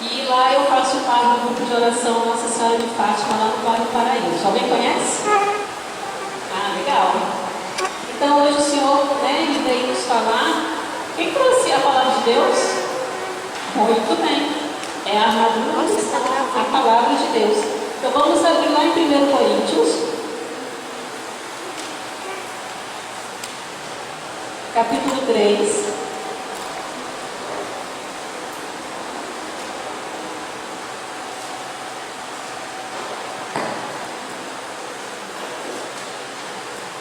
E lá eu faço parte do grupo de oração Nossa Senhora de Fátima, lá no bairro Paraíso. Alguém conhece? Ah, legal. Então hoje o Senhor, ele veio nos falar. Quem trouxe a palavra de Deus? Muito bem. É a armadura cristã, a palavra de Deus. Então vamos abrir lá em 1 Coríntios, capítulo 3.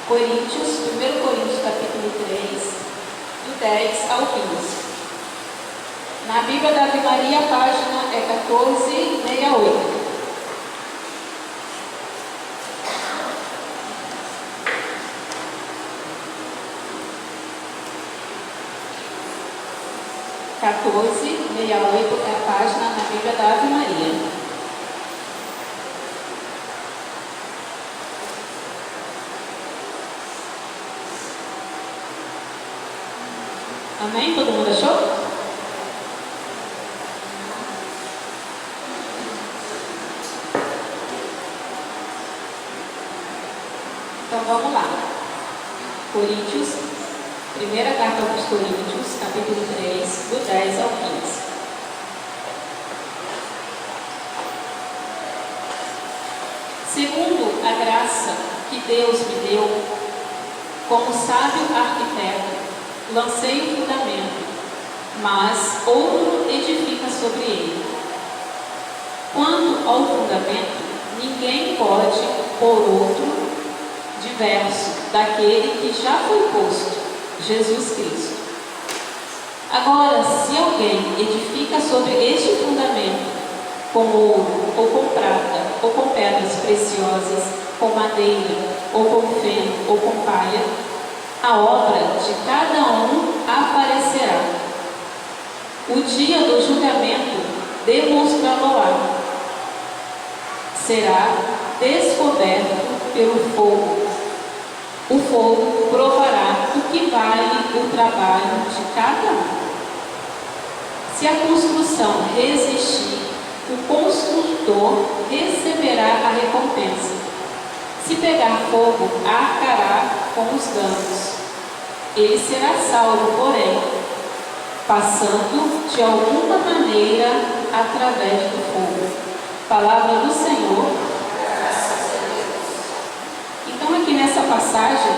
Coríntios, 1 Coríntios, capítulo 3, do 10 ao 15. Na Bíblia da Ave Maria, a página é 1468. É a página na Bíblia da Ave Maria. Amém? Todo mundo achou? Então vamos lá. Coríntios, primeira carta aos Coríntios, capítulo 3, do 10 ao 15. Segundo a graça que Deus me deu, como sábio arquiteto, lancei o fundamento, mas outro edifica sobre ele. Quanto ao fundamento, ninguém pode pôr outro diverso daquele que já foi posto, Jesus Cristo. Agora, se alguém edifica sobre este fundamento, com ouro, ou com prata, ou com pedras preciosas, com madeira, ou com feno, ou com palha, a obra de cada um aparecerá. O dia do julgamento demonstrá-lo-á. Será descoberto pelo fogo. O fogo provará o que vale o trabalho de cada um. Se a construção resistir, o construtor receberá a recompensa. Se pegar fogo, arcará com os danos. Ele será salvo, porém, passando de alguma maneira através do fogo. Palavra do Senhor. Então aqui nessa passagem,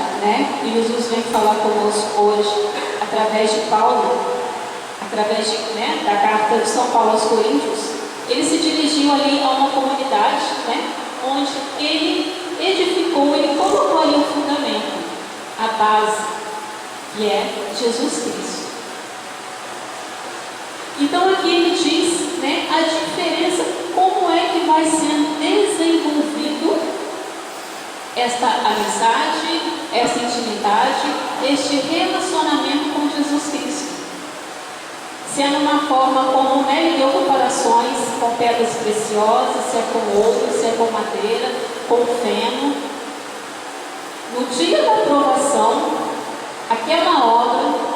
que Jesus vem falar conosco hoje, através de Paulo, através da carta de São Paulo aos Coríntios, ele se dirigiu ali a uma comunidade, onde ele edificou, ele colocou ali o fundamento, a base, que é Jesus Cristo. Então aqui ele diz, a diferença, como é que vai sendo desenvolvido esta amizade, essa intimidade, este relacionamento com Jesus Cristo. Se é numa forma como, ele deu comparações com pedras preciosas, se é com ouro, se é com madeira, com feno. No dia da aprovação, aquela obra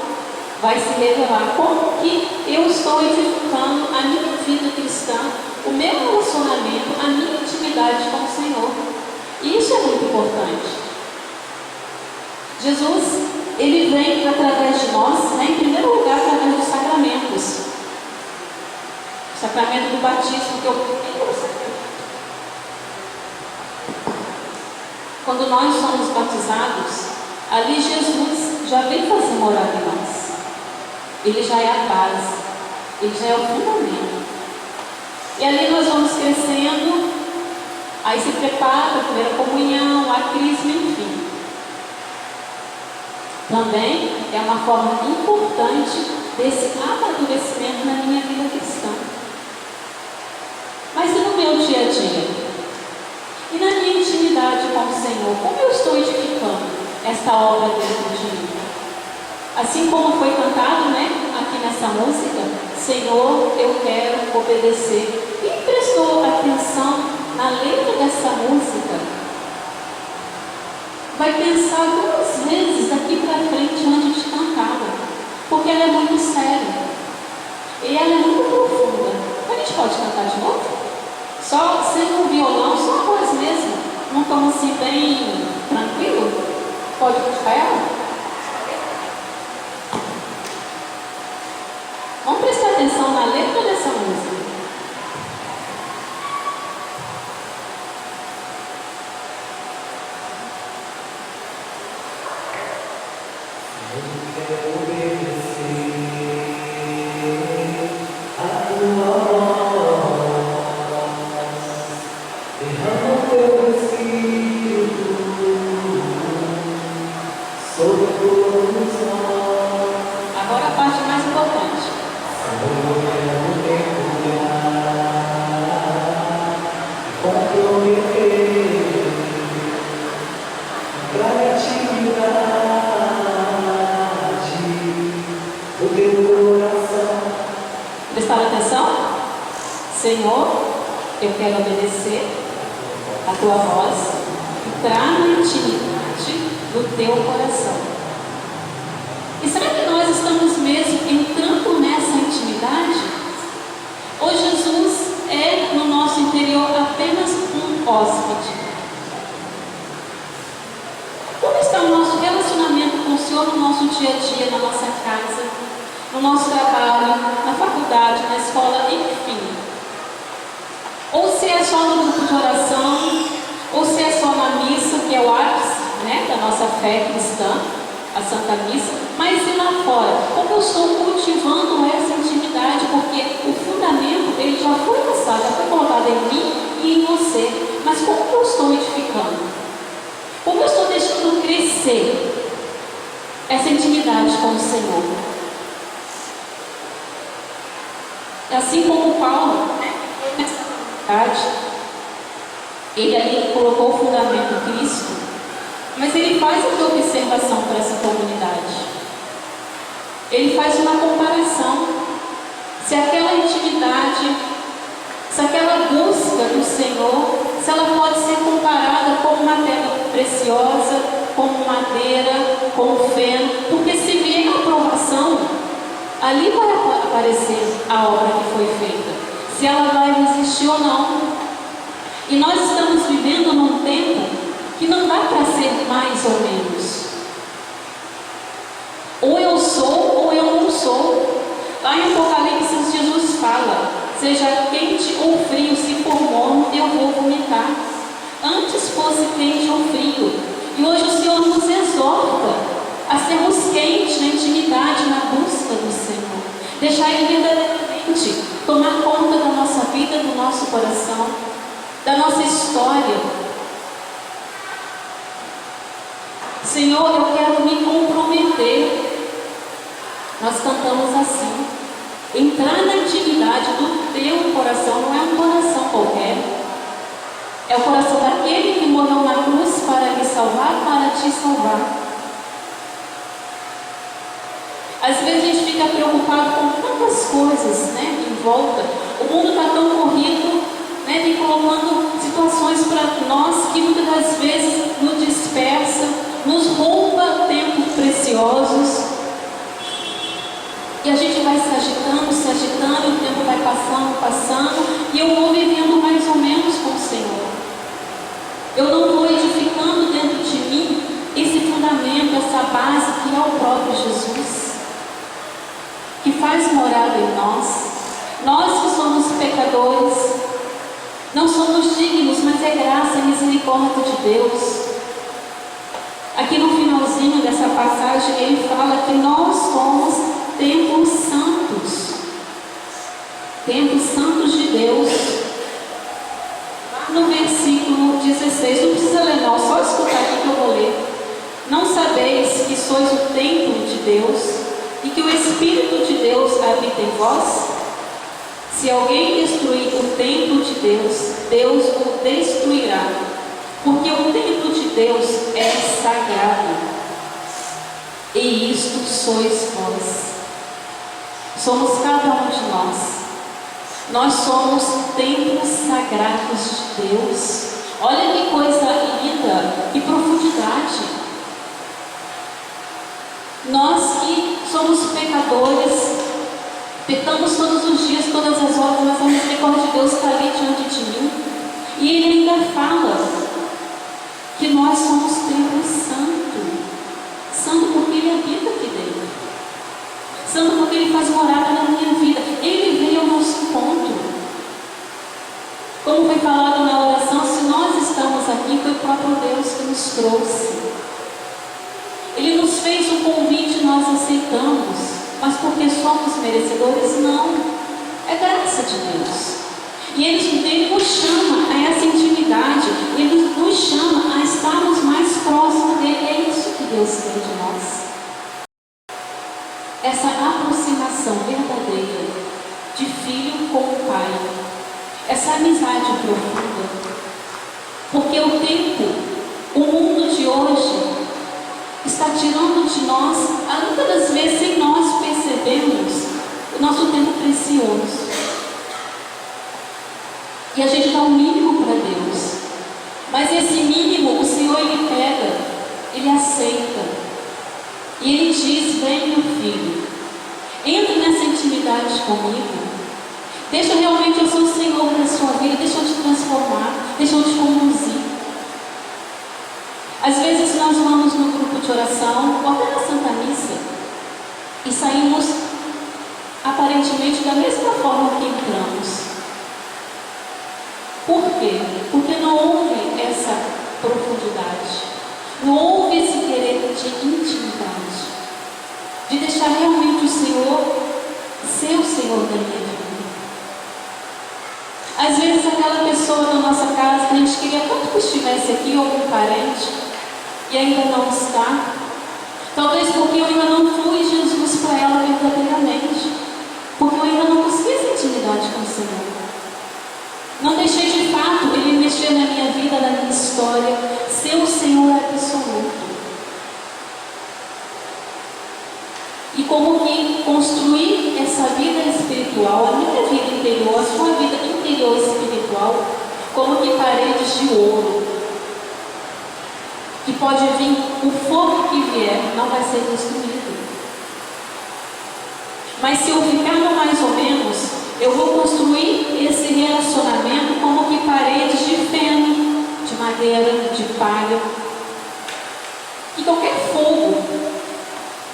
vai se revelar como que eu estou edificando a minha vida cristã, o meu relacionamento, a minha intimidade com o Senhor. E isso é muito importante. Jesus, ele vem através de nós, em primeiro lugar, através dos sacramentos. O sacramento do batismo, que é o primeiro sacramento. Quando nós somos batizados, ali Jesus já vem fazer morada em nós. Ele já é a base, ele já é o fundamento. E ali nós vamos crescendo, aí se prepara a primeira comunhão, a crisma, enfim. Também é uma forma importante desse amadurecimento na minha vida cristã. Mas e no meu dia a dia? E na minha intimidade com o Senhor? Como eu estou edificando esta obra dentro de mim? Assim como foi cantado, aqui nessa música, Senhor, eu quero obedecer. Quem prestou atenção na letra dessa música vai pensar duas vezes daqui para frente antes de cantá-la, porque ela é muito séria e ela é muito profunda. Quando a gente pode cantar de novo? Só sem o violão, só a voz mesmo. Não estamos assim bem tranquilo? Pode puxar ela? Vamos prestar atenção na letra dessa música. Agora a parte mais importante. Prestaram atenção? Senhor, eu quero obedecer a tua voz, entrar na intimidade do teu coração. E será que nós estamos mesmo entrando nessa intimidade? Ou Jesus é no nosso interior apenas um hóspede? Como está o nosso relacionamento com o Senhor no nosso dia a dia, na nossa casa, no nosso trabalho, na faculdade, na escola, enfim? Ou se é só no grupo de oração, ou se é só na missa, que é o ápice, né, da nossa fé cristã, a Santa Missa, mas e lá fora? Como eu estou cultivando essa intimidade? Porque o fundamento, ele já foi lançado, já foi colocado em mim e em você. Mas como eu estou edificando? Como eu estou deixando crescer essa intimidade com o Senhor? Assim como Paulo, ele ali colocou o fundamento Cristo, mas ele faz uma observação para essa comunidade. Ele faz uma comparação. Se aquela intimidade, se aquela busca do Senhor, se ela pode ser comparada com uma pedra preciosa, como madeira, com feno, porque se vier a aprovação, ali vai aparecer a obra que foi feita, se ela vai resistir ou não. E nós estamos vivendo num tempo que não dá para ser mais ou menos. Ou eu sou ou eu não sou. Lá em Apocalipse Jesus fala: seja quente ou frio, se for morno eu vou vomitar. Antes fosse quente ou frio. E hoje o Senhor nos exorta a sermos quentes na intimidade, na busca do Senhor. Deixar Ele verdadeiramente tomar conta da nossa vida, do nosso coração, da nossa história. Senhor, eu quero me comprometer. Nós cantamos assim: entrar na intimidade do teu coração. Não é um coração qualquer, é o coração daquele que morreu na cruz para me salvar, para te salvar. Às vezes a gente fica preocupado com tantas coisas, né, em volta. O mundo está tão corrido, né, vem colocando situações para nós que muitas das vezes nos dispersa, nos rouba tempos preciosos. E a gente vai se agitando, e o tempo vai passando, e eu vou vivendo mais ou menos com o Senhor. Eu não vou edificando dentro de mim esse fundamento, essa base que é o próprio Jesus, que faz morada em nós. Nós que somos pecadores, não somos dignos, mas é graça e misericórdia de Deus. Aqui no finalzinho dessa passagem, ele fala que nós somos templos santos de Deus. No versículo 16, não precisa ler não, só escutar aqui que eu vou ler. Não sabeis que sois o templo de Deus e que o Espírito de Deus habita em vós? Se alguém destruir o templo de Deus, Deus o destruirá, porque o templo de Deus é sagrado, e isto sois vós. Somos cada um de nós. Nós somos templos sagrados de Deus. Olha que coisa linda, que profundidade. Nós que somos pecadores, pecamos todos os dias, todas as horas, mas a misericórdia nós somos templo santo. Santo porque Ele habita aqui dentro. Santo porque Ele faz morada na minha vida. Ele veio ao nosso encontro. Como foi falado na oração, se nós estamos aqui, foi o próprio Deus que nos trouxe. Ele nos fez um convite, nós aceitamos. Mas porque somos merecedores? Não. É graça de Deus. E Ele nos chama a essa intimidade. Ele nos chama a estarmos mais próximos dEle. É isso que Deus quer de nós. Essa aproximação verdadeira de filho com o Pai. Essa amizade profunda. Porque o tempo, o mundo de hoje, está tirando de nós, muitas das vezes, sem nós percebermos, o nosso tempo precioso. E a gente dá um mínimo para Deus. Mas esse mínimo, o Senhor, Ele pega, Ele aceita. E Ele diz: vem, meu filho, entra nessa intimidade comigo. Deixa realmente eu ser o Senhor da sua vida. Deixa eu te transformar. Deixa eu te conduzir. Às vezes nós vamos no grupo de oração, ou até na Santa Missa, e saímos aparentemente da mesma forma que entramos. Por quê? Porque não houve essa profundidade. Não houve esse querer de intimidade. De deixar realmente o Senhor ser o Senhor da minha vida. Às vezes aquela pessoa na nossa casa que a gente queria tanto que estivesse aqui, ou algum parente, e ainda não está. Talvez porque eu ainda não fui Jesus para ela verdadeiramente. Porque eu ainda não consegui essa intimidade com o Senhor. Não deixei de fato Ele mexer na minha vida, na minha história, ser o Senhor absoluto. E como que construir essa vida espiritual, a minha vida interior, a sua vida interior espiritual, como que paredes de ouro. Que pode vir o fogo que vier, não vai ser destruído. Mas se eu ficar no mais ou menos, eu vou construir esse relacionamento como que paredes de feno, de madeira, de palha. E qualquer fogo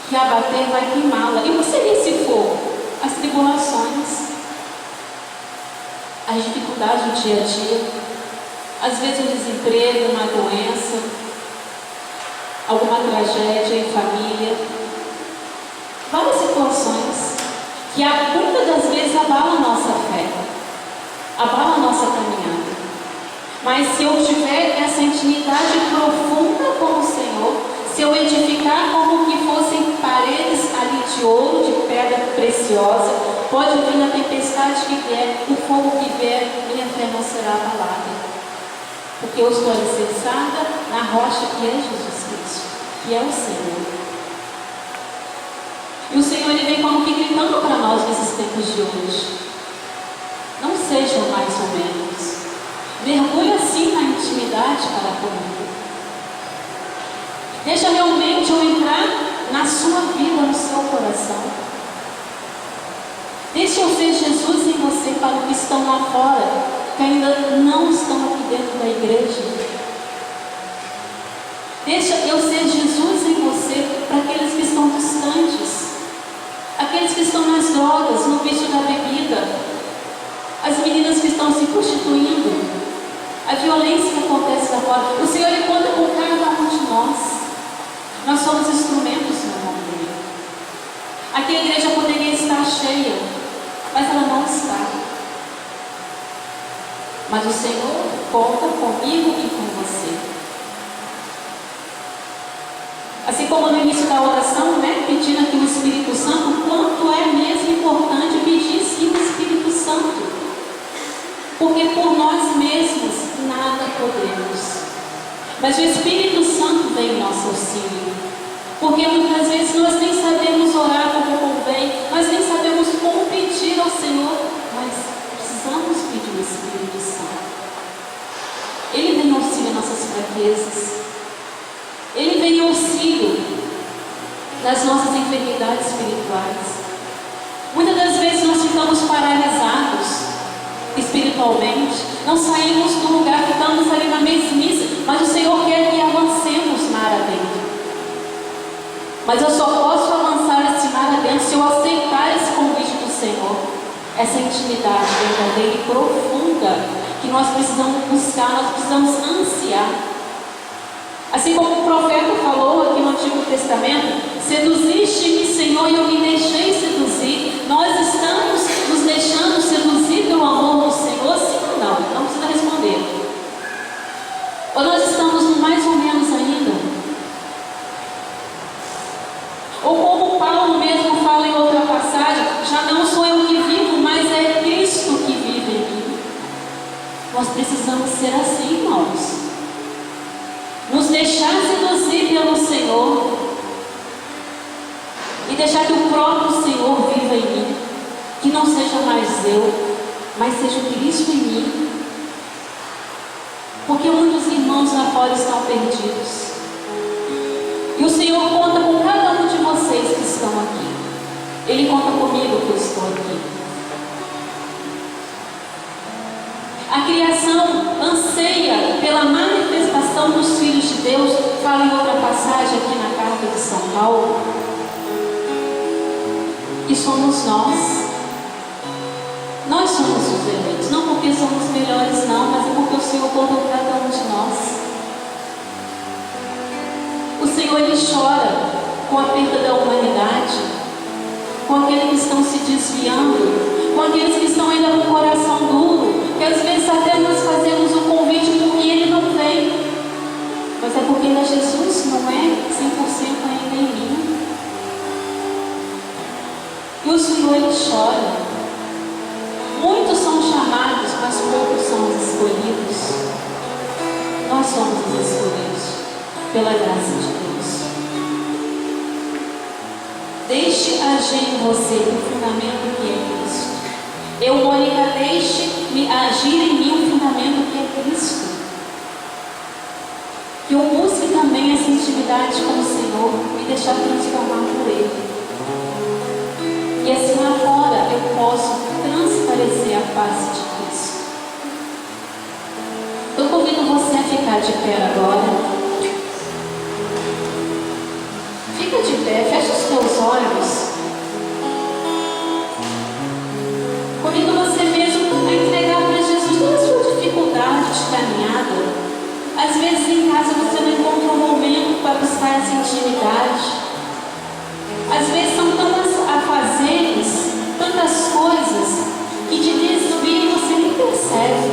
que abater vai queimá-la. E o que seria esse fogo? As tribulações, as dificuldades do dia a dia, às vezes o desemprego, uma doença, alguma tragédia em família, várias situações que muitas das vezes abalam a nossa fé, abalam a nossa caminhada. Mas se eu tiver essa intimidade profunda com o Senhor, se eu edificar como que fossem paredes ali de ouro, de pedra preciosa, pode vir a tempestade que vier, o fogo que vier, minha fé não será abalada. Porque eu estou alicerçada na rocha que é Jesus Cristo, que é o Senhor. E o Senhor, Ele vem como que gritando para nós nesses tempos de hoje. Não sejam mais ou menos. Mergulhe assim na intimidade para comigo. Deixa realmente eu entrar na sua vida, no seu coração. Deixa eu ser Jesus em você para os que estão lá fora, que ainda não estão aqui dentro da igreja. Deixa eu ser Jesus em você para aqueles que estão distantes, aqueles que estão nas drogas, no vício da bebida, as meninas que estão se prostituindo, a violência que acontece lá fora. O Senhor, Ele conta com cada um de nós. Nós somos instrumentos no nome dEle. Aqui a igreja poderia estar cheia, mas ela não está. Mas o Senhor conta comigo e com você. Assim como no início da oração, pedindo aqui o Espírito Santo, quanto é mesmo importante pedir sim o Espírito Santo. Porque por nós mesmos nada podemos. Mas o Espírito Santo vem em nosso auxílio. Porque muitas vezes nós nem sabemos orar como convém, nós nem sabemos como pedir ao Senhor, mas precisamos pedir o Espírito Santo. Ele vem em auxílio às nossas fraquezas. Ele vem em auxílio das nossas enfermidades espirituais. Muitas das vezes nós ficamos paralisados espiritualmente, não saímos do lugar, ficamos ali na mesmice, mas o Senhor quer que avancemos mar adentro. Mas eu só posso avançar esse mar adentro se eu aceitar esse convite do Senhor. Essa intimidade verdadeira e profunda que nós precisamos buscar, nós precisamos ansiar. Assim como o profeta falou aqui no Antigo Testamento: seduziste-me, Senhor, e eu me deixei seduzir. Nós estamos nos deixando seduzir pelo amor do Senhor, sim ou não? Não precisa responder. Ou nós estamos no mais ou menos ainda? Ou como Paulo mesmo fala em outra passagem: já não sou eu que vivo, mas é Cristo que vive em mim. Nós precisamos ser assim, irmãos. Nos deixar seduzir pelo Senhor e deixar que o próprio Senhor viva em mim. Que não seja mais eu, mas seja o Cristo em mim. Porque muitos irmãos lá fora estão perdidos. E o Senhor conta com cada um de vocês que estão aqui. Ele conta comigo que eu estou aqui. A criação anseia pela manifestação dos filhos de Deus. Fala em outra passagem aqui na carta de São Paulo. E somos nós. Nós somos os eleitos. Não porque somos melhores, não, mas é porque o Senhor conta com cada um de nós. O Senhor, Ele chora com a perda da humanidade, com aqueles que estão se desviando, com aqueles que estão ainda com o coração duro, que às vezes até nós fazemos o convite porque Ele não vem, mas é porque ainda Jesus não é 100% ainda em mim. E o Senhor, Ele chora. Muitos são chamados, mas poucos são os escolhidos. Nós somos os escolhidos pela graça de Deus. Deixe agir em você o fundamento que é Cristo. Eu, Mônica, deixe-me agir em mim o fundamento que é Cristo. Que eu busque também essa intimidade com o Senhor, me deixar transformar por Ele. E assim lá fora eu posso transparecer a face de Cristo. Eu convido você a ficar de pé agora. Fica de pé, fecha os teus olhos. Convido você mesmo a entregar para Jesus toda a sua dificuldade de caminhada. Às vezes em casa você não encontra um momento para buscar essa intimidade. Às vezes são tantos afazeres, tantas coisas que te desviam e você nem percebe.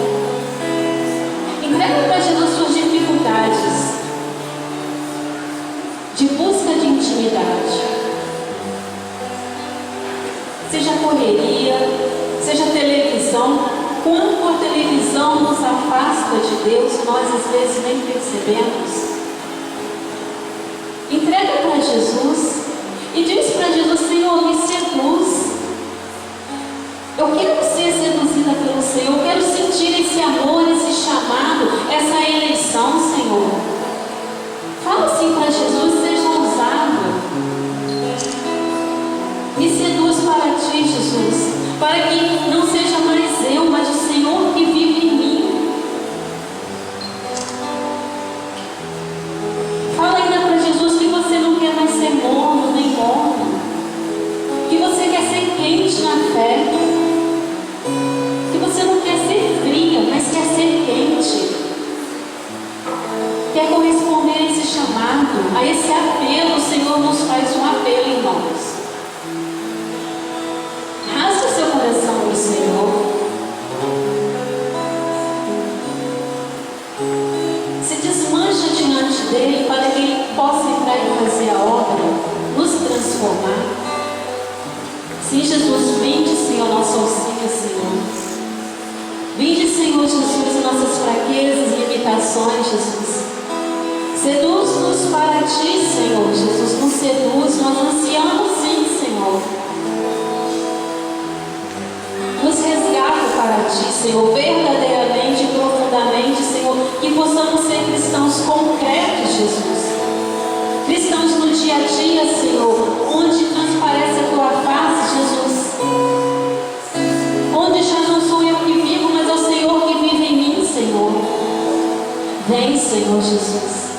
Entrega para Jesus suas dificuldades de busca de intimidade. Seja correria, seja televisão. Quanto a televisão nos afasta de Deus, nós às vezes nem percebemos. Entrega para Jesus e diz para Jesus: Senhor, me seduz. Eu quero ser seduzida pelo Senhor. Eu quero sentir esse amor, esse chamado, essa eleição, Senhor. Fala assim para Jesus, seja ousado. Me seduz para ti, Jesus, para que não seja mais eu, mas o Senhor que vive em mim. Fala ainda para Jesus que você não quer mais ser morno nem morno, que você quer ser quente na fé, que você não quer ser fria, mas quer ser quente, quer corresponder a esse chamado, a esse apelo. O Senhor nos faz um apelo, irmãos. Rasga o seu coração para o Senhor. Se desmancha diante dele para que ele possa entrar e fazer a obra, nos transformar. Sim, Jesus, vinde, Senhor, nosso auxílio, Senhor. Vinde, Senhor Jesus, em nossas fraquezas e limitações, Jesus. Seduz-nos para ti, Senhor Jesus. Nos seduz, nós ansiamos sim, Senhor. Nos resgata para ti, Senhor, verdadeiramente e profundamente, Senhor, que possamos ser cristãos concretos, Jesus. Cristãos no dia a dia, Senhor, onde transparece a tua face, Jesus. Onde já não sou eu que vivo, mas é o Senhor que vive em mim, Senhor. Vem, Senhor Jesus.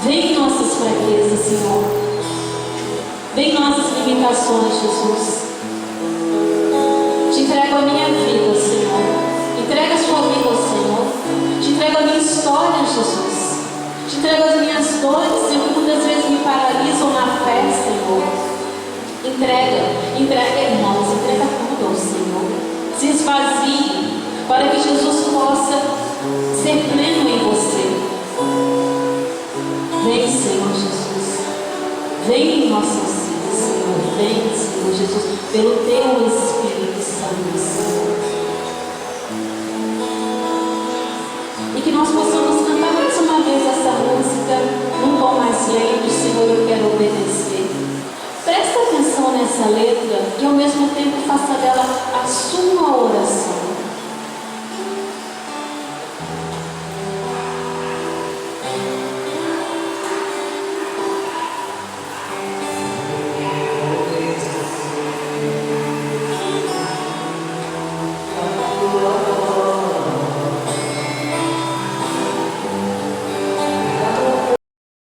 Vem em nossas fraquezas, Senhor. Vem em nossas limitações, Jesus. Te entrego a minha vida, Senhor. Entrega a sua vida ao Senhor. Te entrego a minha história, Jesus. Te entrego as minhas dores, Senhor, que muitas vezes me paralisam na fé, Senhor. Entrega, irmãos, entrega tudo ao Senhor. Se esvazie para que Jesus possa ser pleno em você. Vem, Senhor Jesus. Vem em nossas vidas, Senhor. Vem, Senhor Jesus, pelo Teu Espírito Santo, Senhor. E que nós possamos cantar mais uma vez essa música num tom mais lento. Senhor, eu quero obedecer. Presta atenção nessa letra e ao mesmo tempo faça dela